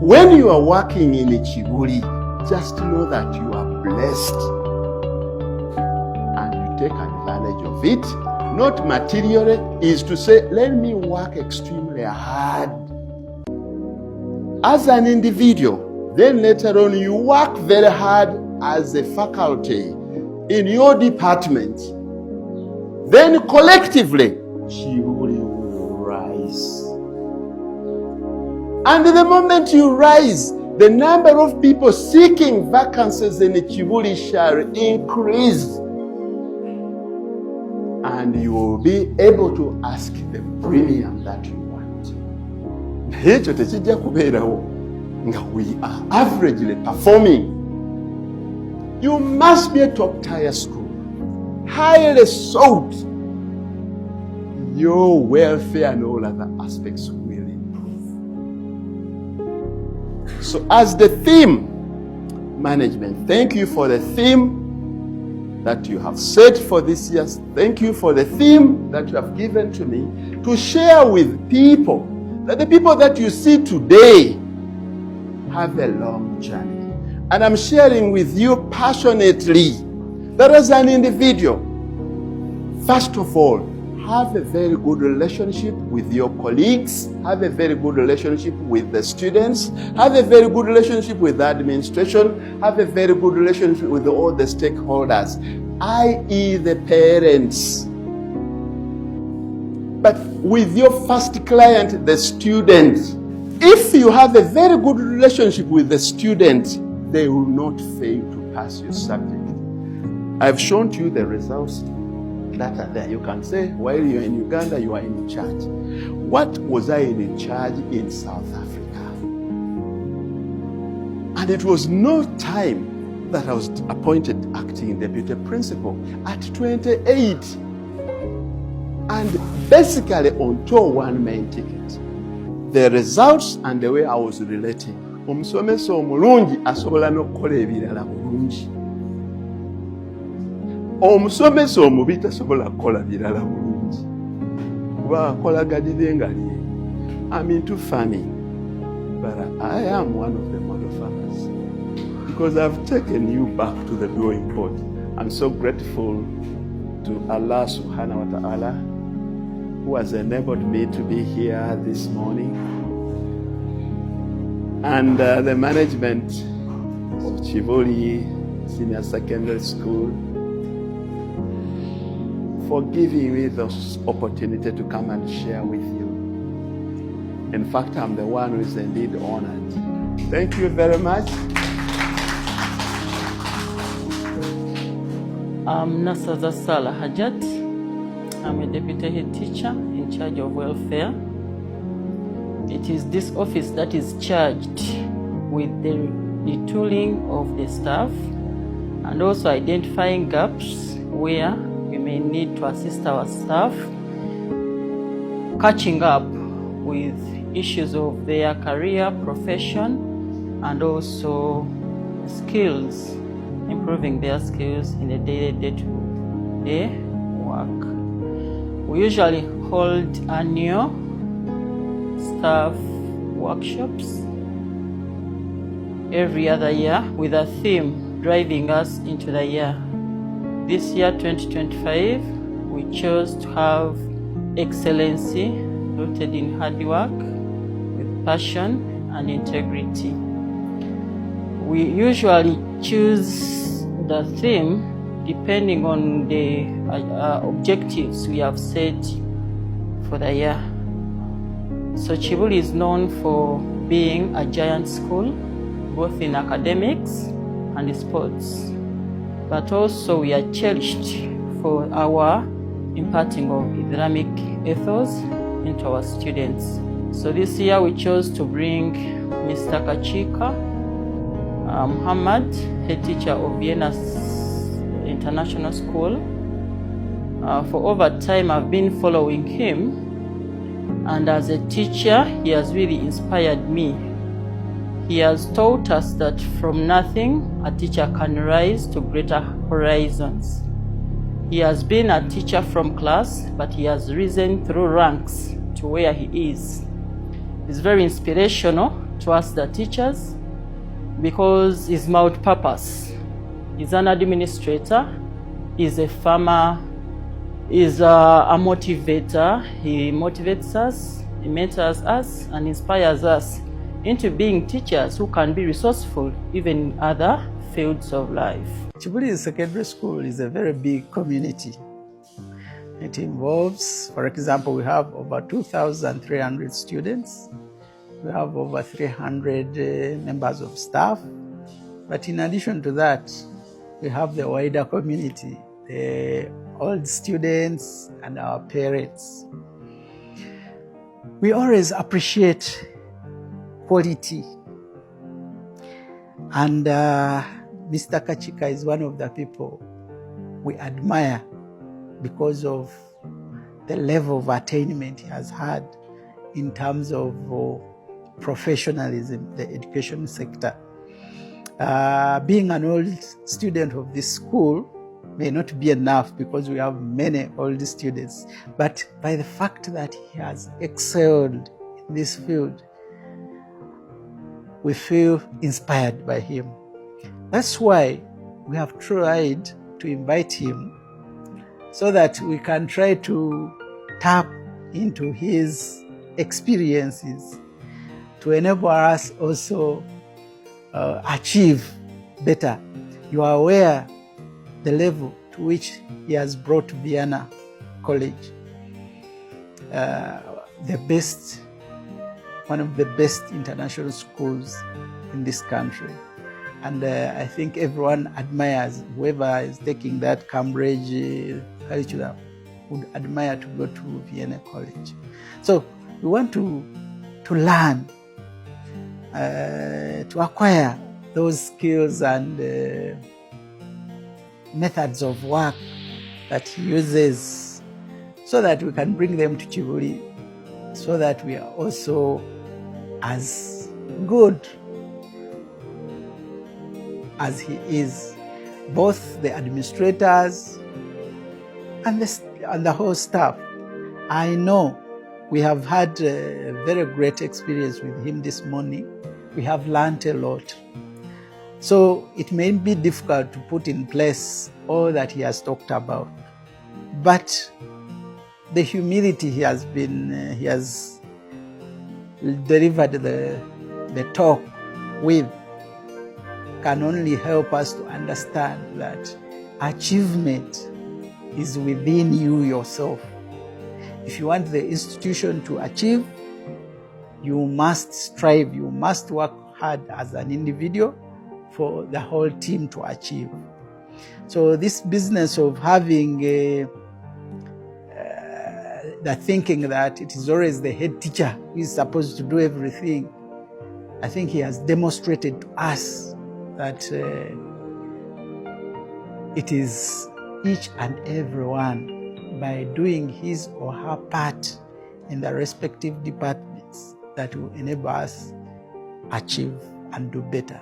When you are working in Chibuli, just know that you are blessed and you take advantage of it. Not materially, is to say, let me work extremely hard as an individual. Then later on, you work very hard as a faculty in your department. Then collectively, Chibuli will rise. And the moment you rise, the number of people seeking vacancies in Chibuli shall increase. And you will be able to ask the premium that you want. We are averagely performing. You must be a top tier school, highly sought. Your welfare and all other aspects will improve. So as the theme, management, thank you for the theme that you have set for this year. Thank you for the theme that you have given to me to share with people, that the people that you see today have a long journey. And I'm sharing with you passionately that as an individual, first of all, have a very good relationship with your colleagues, have a very good relationship with the students, have a very good relationship with the administration, have a very good relationship with all the stakeholders, i.e. the parents. But with your first client, the student, if you have a very good relationship with the student, they will not fail to pass your subject. I've shown to you the results that are there. You can say, while you're in Uganda, you are in charge. What was I in charge in South Africa? And it was no time that I was appointed acting deputy principal at 28. And basically on tour one main ticket. The results and the way I was relating. Omusomesa omulungi asobola n'okukola ebirala bulungi. Omusomesa omubi tasobola kukola birala bulungi. Kuba akolaganire nga liye. I'm into farming, but I am one of the model farmers because I've taken you back to the drawing board. I'm so grateful to Allah subhanahu wa ta'ala who has enabled me to be here this morning, and the management of Chibuli Senior Secondary School for giving me this opportunity to come and share with you. In fact, I'm the one who is indeed honored. Thank you very much. I'm Nasaza Salah Hajat. I'm a deputy head teacher in charge of welfare. It is this office that is charged with the retooling of the staff and also identifying gaps where we may need to assist our staff, catching up with issues of their career, profession, and also skills, improving their skills in the day-to-day work. We usually hold annual staff workshops every other year with a theme driving us into the year. This year, 2025, we chose to have excellency rooted in hard work with passion and integrity. We usually choose the theme depending on the objectives we have set for the year. So Chibuli is known for being a giant school, both in academics and sports. But also we are cherished for our imparting of Islamic ethos into our students. So this year we chose to bring Mr. Kakiika Muhammad, head teacher of Vienna International School. For over time I've been following him, and as a teacher he has really inspired me. He has taught us that from nothing a teacher can rise to greater horizons. He has been a teacher from class, but he has risen through ranks to where he is. It's very inspirational to us, the teachers, because he's multi-purpose. He's an administrator, he's a farmer, he's a motivator. He motivates us, he mentors us, and inspires us into being teachers who can be resourceful even in other fields of life. Kibuli Secondary School is a very big community. It involves, for example, we have over 2,300 students. We have over 300 members of staff. But in addition to that, we have the wider community, the old students and our parents. We always appreciate quality. And Mr. Kakiika is one of the people we admire because of the level of attainment he has had in terms of professionalism, the education sector. Being an old student of this school may not be enough because we have many old students, but by the fact that he has excelled in this field, we feel inspired by him. That's why we have tried to invite him so that we can try to tap into his experiences to enable us also achieve better. You are aware the level to which he has brought Vienna College, one of the best international schools in this country. And I think everyone admires, whoever is taking that Cambridge curriculum would admire to go to Vienna College. So we want to learn, to acquire those skills and methods of work that he uses so that we can bring them to Kibuli, so that we are also as good as he is, both the administrators and the whole staff. I know we have had a very great experience with him this morning. We have learned a lot. So it may be difficult to put in place all that he has talked about, but the humility he has delivered the talk with can only help us to understand that achievement is within you yourself. If you want the institution to achieve, you must strive, you must work hard as an individual for the whole team to achieve. So this business of having the thinking that it is always the head teacher who is supposed to do everything, I think he has demonstrated to us that it is each and every one by doing his or her part in the respective departments that will enable us achieve and do better.